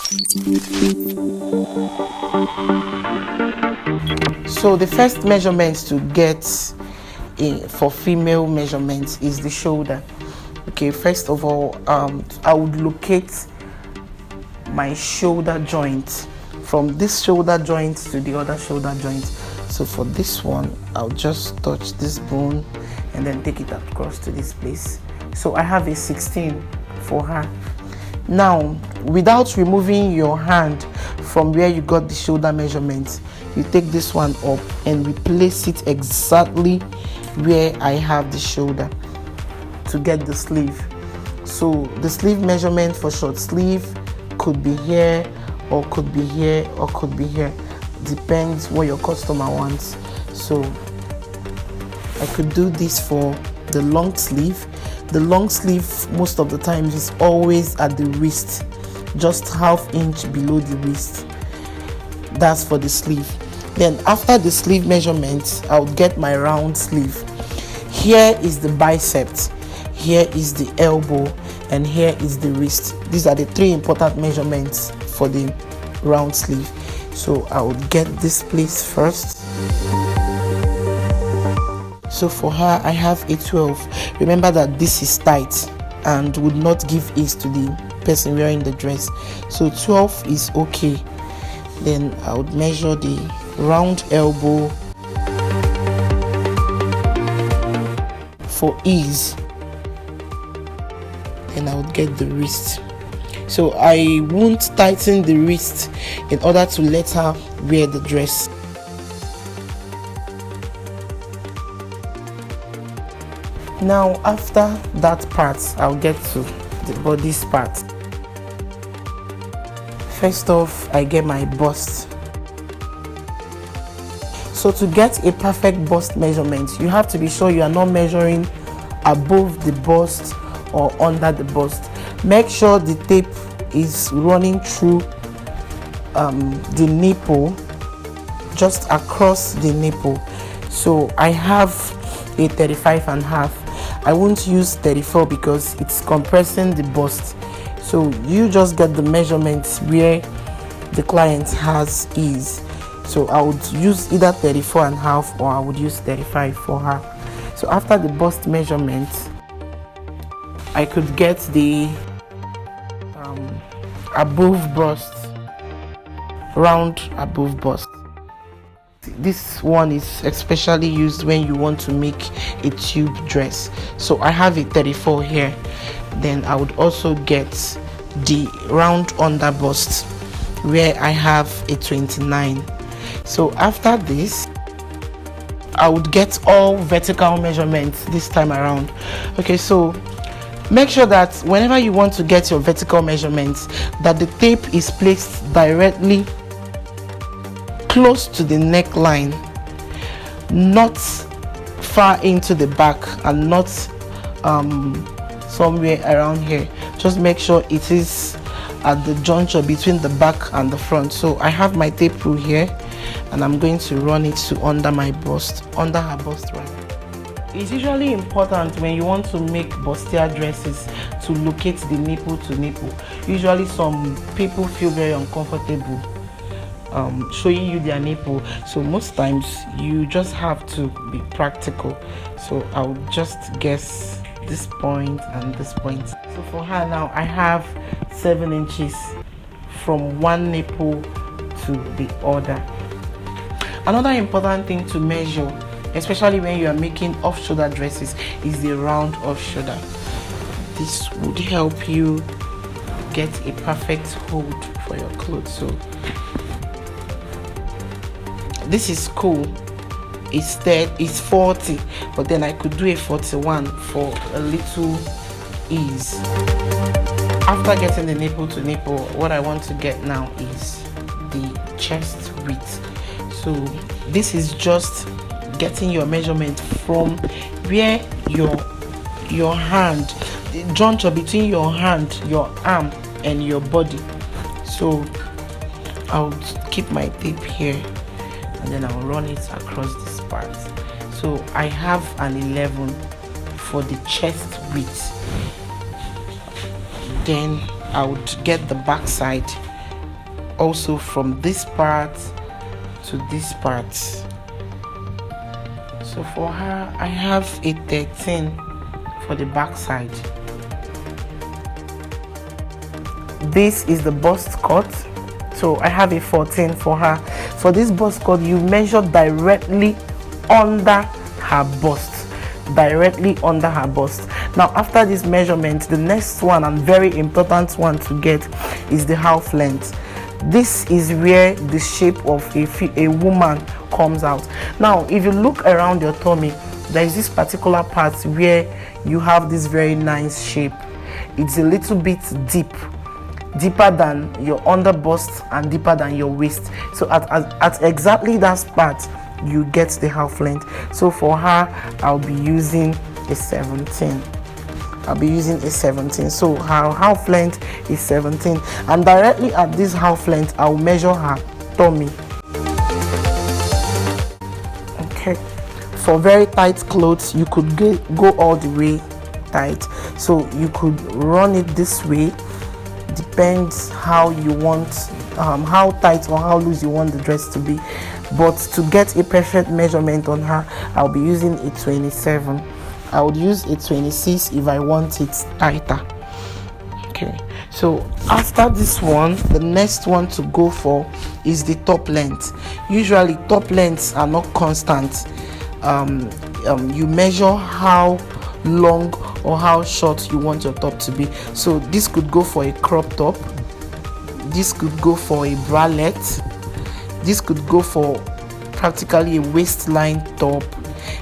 So the first measurement to get for female measurements is the shoulder. Okay, first of all, I would locate my shoulder joint from this shoulder joint to the other shoulder joint. So for this one, I'll just touch this bone and then take it across to this place. So I have a 16 for her. Now, without removing your hand from where you got the shoulder measurement, you take this one up and replace it exactly where I have the shoulder to get the sleeve. So the sleeve measurement for short sleeve could be here, or could be here, or could be here. Depends what your customer wants. So I could do this for the long sleeve. The long sleeve most of the times is always at the wrist, just ½ inch below the wrist. That's for the sleeve. Then after the sleeve measurement, I'll get my round sleeve. Here is the bicep, here is the elbow, and here is the wrist. These are the 3 important measurements for the round sleeve. So I would get this place first. So for her, I have a 12. Remember that this is tight and would not give ease to the person wearing the dress. So 12 is okay. Then I would measure the round elbow for ease. Then I would get the wrist. So I won't tighten the wrist in order to let her wear the dress. Now after that part, I'll get to the bodice part. First off, I get my bust. So to get a perfect bust measurement, you have to be sure you are not measuring above the bust or under the bust. Make sure the tape is running through the nipple, just across the nipple. So I have a 35.5. I won't use 34 because it's compressing the bust. So you just get the measurements where the client has ease. So I would use either 34.5 or I would use 35 for her. So after the bust measurement, I could get the above bust, round above bust. This one is especially used when you want to make a tube dress. So I have a 34 here. Then I would also get the round under bust where I have a 29. So after this, I would get all vertical measurements this time around. Okay, so make sure that whenever you want to get your vertical measurements, that the tape is placed directly close to the neckline, not far into the back and not somewhere around here. Just make sure it is at the juncture between the back and the front. So I have my tape rule here and I'm going to run it to under my bust, under her bust right. It's usually important when you want to make bustier dresses to locate the nipple to nipple. Usually some people feel very uncomfortable showing you their nipple, so most times you just have to be practical. So I'll just guess this point and this point. So for her now, I have 7 inches from one nipple to the other. Another important thing to measure, especially when you are making off-shoulder dresses, is the round off shoulder. This would help you get a perfect hold for your clothes. So this is cool. It's 40, but then I could do a 41 for a little ease. After getting the nipple to nipple, what I want to get now is the chest width. So this is just getting your measurement from where your hand, the juncture between your hand, your arm and your body. So I'll keep my tape here and then I'll run it across this part. So I have an 11 for the chest width. Then I would get the back side also from this part to this part. So for her, I have a 13 for the back side. This is the bust cut, so I have a 14 for her. For this bust cut, you measure directly under her bust, directly under her bust. Now after this measurement, the next one and very important one to get is the half length. This is where the shape of a woman comes out. Now if you look around your tummy, there is this particular part where you have this very nice shape. It's a little bit deeper than your under bust and deeper than your waist. So at exactly that part you get the half length. So for her, I'll be using a 17. So her half length is 17, and directly at this half length I'll measure her tummy. Okay, for very tight clothes you could go all the way tight, so you could run it this way. Depends how you want, how tight or how loose you want the dress to be. But to get a perfect measurement on her, I'll be using a 27. I would use a 26 if I want it tighter. Okay, so after this one, the next one to go for is the top length. Usually top lengths are not constant. You measure how long or how short you want your top to be. So this could go for a crop top, this could go for a bralette, this could go for practically a waistline top,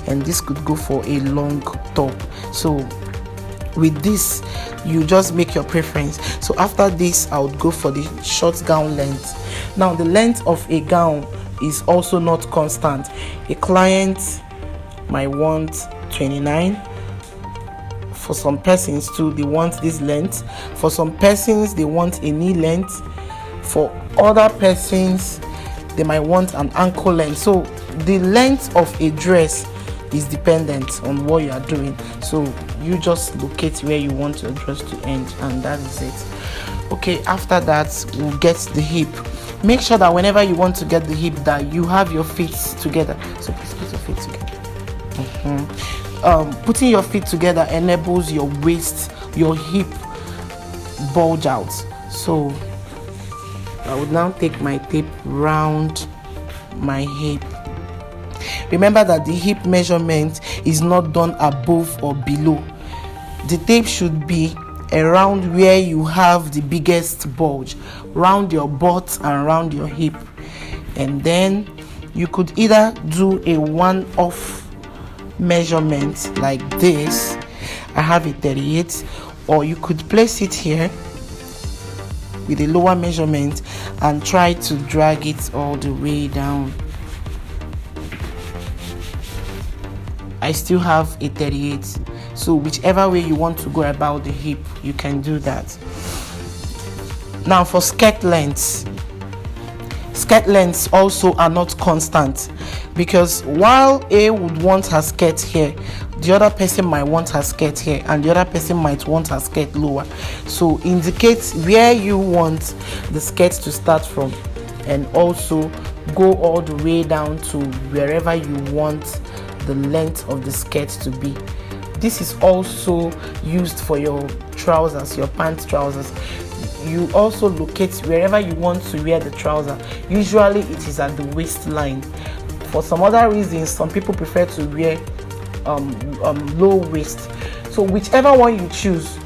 and this could go for a long top. So with this, you just make your preference. So after this, I would go for the short gown length. Now the length of a gown is also not constant. A client might want 29. For some persons too, they want this length. For some persons, they want a knee length. For other persons, they might want an ankle length. So the length of a dress is dependent on what you are doing. So you just locate where you want your dress to end, and that is it. Okay, after that we'll get the hip. Make sure that whenever you want to get the hip, that you have your feet together. So please put your feet together. Putting your feet together enables your waist, your hip bulge out. So I would now take my tape round my hip. Remember that the hip measurement is not done above or below. The tape should be around where you have the biggest bulge, round your butt and round your hip. And then you could either do a one-off measurement like this. I have a 38, or you could place it here with a lower measurement and try to drag it all the way down. I still have a 38, so whichever way you want to go about the hip, you can do that. Now for skirt lengths also are not constant, because while A would want her skirt here, the other person might want her skirt here, and the other person might want her skirt lower. So indicate where you want the skirt to start from, and also go all the way down to wherever you want the length of the skirt to be. This is also used for your trousers, your pant trousers. You also locate wherever you want to wear the trouser. Usually it is at the waistline. For some other reasons, some people prefer to wear low waist. So whichever one you choose,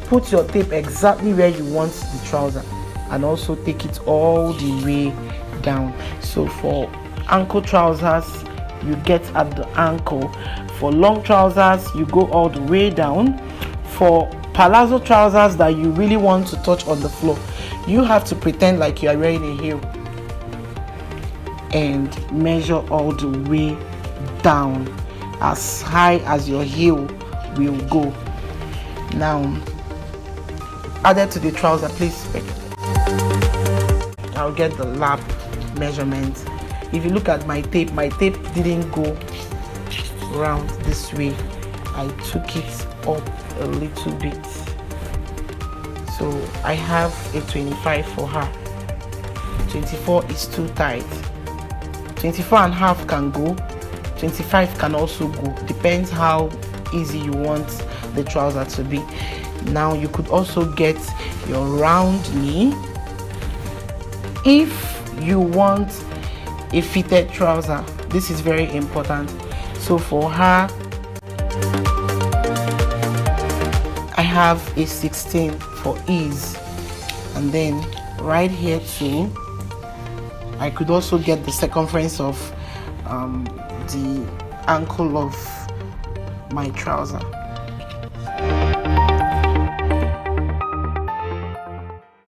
put your tape exactly where you want the trouser, and also take it all the way down. So for ankle trousers, you get at the ankle. For long trousers, you go all the way down. For palazzo trousers that you really want to touch on the floor, you have to pretend like you are wearing a heel and measure all the way down as high as your heel will go. Now, added to the trouser, please, I'll get the lap measurement. If you look at my tape didn't go round this way. I took it up a little bit. So I have a 25 for her. 24 is too tight. 24 and a half can go, 25 can also go, depends how easy you want the trouser to be. Now you could also get your round knee if you want a fitted trouser. This is very important. So for her, I have a 16 for ease, and then right here too I could also get the circumference of the ankle of my trouser.